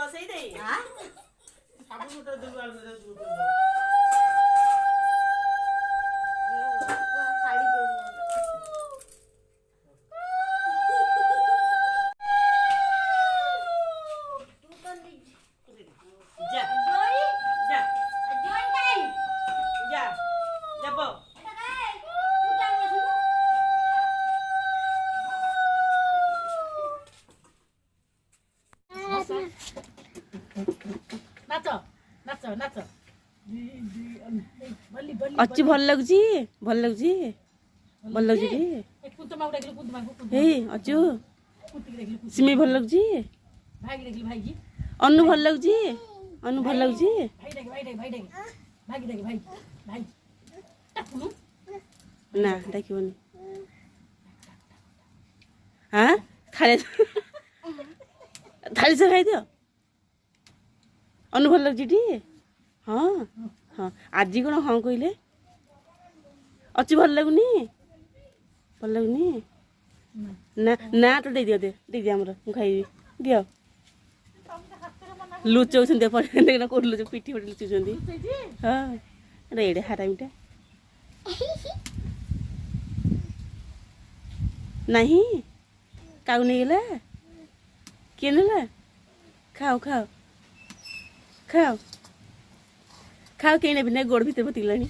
ବସେଇ ଦେଇ ସାବୁ ଗୋଟେ ଦେଲୁ ଆଳୁ अच्छी भल लगुची भल लगुची भल लगुची कि हे अच्छू सिमी भल लगुची अनु भल लगुची अनु भल लगुची ना डाकिबनी हाँ थाली थाली से खाई दियो अनु भल लगुची टी हाँ हाँ आज कौन हाँ कहले अच्छी भल लगुनी भल लगुनी ना ना तो दे दियो दे दियो हमर मु खाइबी दियो लुचौछन्ते देखना कोड लुचौ पिठी पटे लुचौछन्ती हाँ रेडे हारामीटा नहीं काउ नहीं गेला किए नेला खाओ खाओ खाओ खाओ कहीं नहीं गोड़ भीतर पतिलानी